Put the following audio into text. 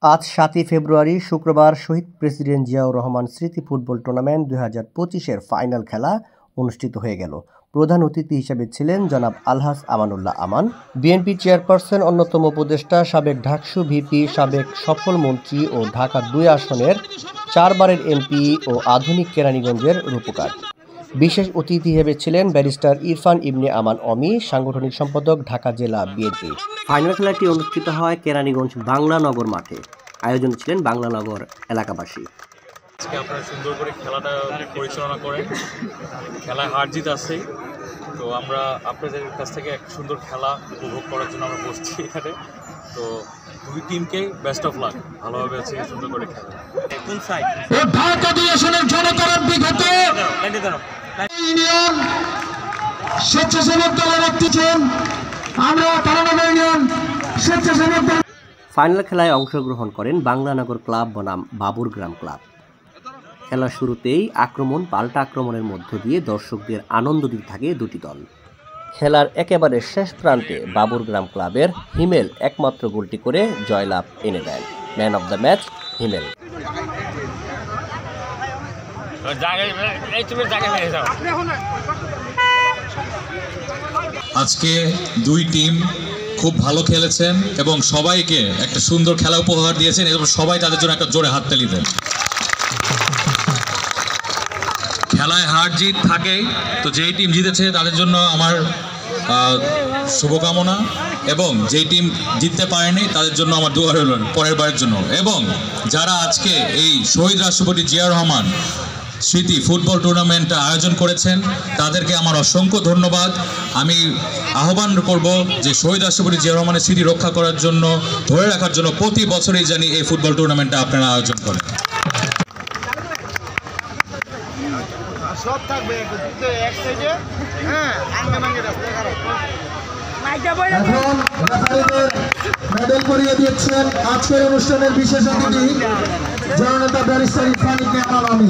আজ ৭ই ফেব্রুয়ারি শুক্রবার শহীদ প্রেসিডেন্ট জিয়াউর রহমান স্মৃতি ফুটবল টুর্নামেন্ট ২০২৫-এর ফাইনাল খেলা অনুষ্ঠিত হয়ে গেল। প্রধান অতিথি হিসেবে ছিলেন জনাব আলহাজ আমানুল্লাহ আমান, বিএনপি চেয়ারপারসন, অন্যতম উপদেষ্টা, সাবেক ঢাকসু ভিপি, সাবেক সফল মন্ত্রী ও ঢাকা-২ আসনের ৪ বারের এমপি ও আধুনিক কেরানীগঞ্জের রূপকার। বিশেষ অতিথি হিসেবে ছিলেন ব্যারিস্টার ইরফান ইবনে আমান অমি, সাংগঠনিক সম্পাদক, ঢাকা জেলা বিএনপি। ফাইনাল খেলাটি অনুষ্ঠিত হয় কেরানীগঞ্জ বাংলানগর মাঠে। আয়োজন ছিলেন বাংলানগর এলাকাবাসী। আজকে আপনারা সুন্দর করে খেলাটা পরিচালনা করেন, খেলায় হার জিত আছে, তো আমরা আপনাদের কাছ থেকে এক সুন্দর খেলা উপভোগ করার জন্য আমরা বসছি এখানে। তো দুই টিমকে বেস্ট অফ লাক, ভালোভাবে আছে সুন্দর করে খেলা। কোন সাইড ঢাকা দুই আসনের জনতার বিগত ইউনিয়ন স্বেচ্ছাসেবক দলের একটি টিম, আমরা তারানগর ইউনিয়ন স্বেচ্ছাসেবক দল। ফাইনাল খেলায় অংশগ্রহণ করেন বাংলানগর ক্লাব বনাম বাবুরগ্রাম ক্লাব। খেলার শুরুতেই আক্রমণ পাল্টা আক্রমণের মধ্য দিয়ে দর্শকদের আনন্দ দিতে থাকে দুটি দল। খেলার একেবারে শেষ প্রান্তে বাবুরগ্রাম ক্লাবের হিমেল একমাত্র গোলটি করে জয়লাভ এনে দেন। ম্যান অব দ্য ম্যাচ হিমেল। আজকে দুই টিম খুব ভালো খেলেছেন এবং সবাইকে একটা সুন্দর খেলা উপহার দিয়েছেন এবং সবাই তাদের জন্য একটা জোরে হাততালি দেন। খেলায় হার জিত থাকেই, তো যেই টিম জিতেছে তাদের জন্য আমার শুভকামনা, এবং যেই টিম জিততে পারেনি তাদের জন্য আমার দোয়া রইল পরের বারের জন্য। এবং যারা আজকে এই শহীদ রাষ্ট্রপতি জিয়াউর রহমান স্মৃতি ফুটবল টুর্নামেন্টটা আয়োজন করেছেন তাদেরকে আমার অসংখ্য ধন্যবাদ। আমি আহ্বান করব যে শহীদ রাষ্ট্রপতি জিয়াউর রহমানের স্মৃতি রক্ষা করার জন্য, ধরে রাখার জন্য প্রতি বছরই জানি এই ফুটবল টুর্নামেন্টটা আপনারা আয়োজন করেন। সব থাকবে এক সাইডে, হ্যাঁ এখন রেফারিদের মেডেল করিয়ে দিচ্ছেন আজকের অনুষ্ঠানের বিশেষ অতিথি জননেতা ব্যারিস্টার ইরফান ইবনে আমান অমি।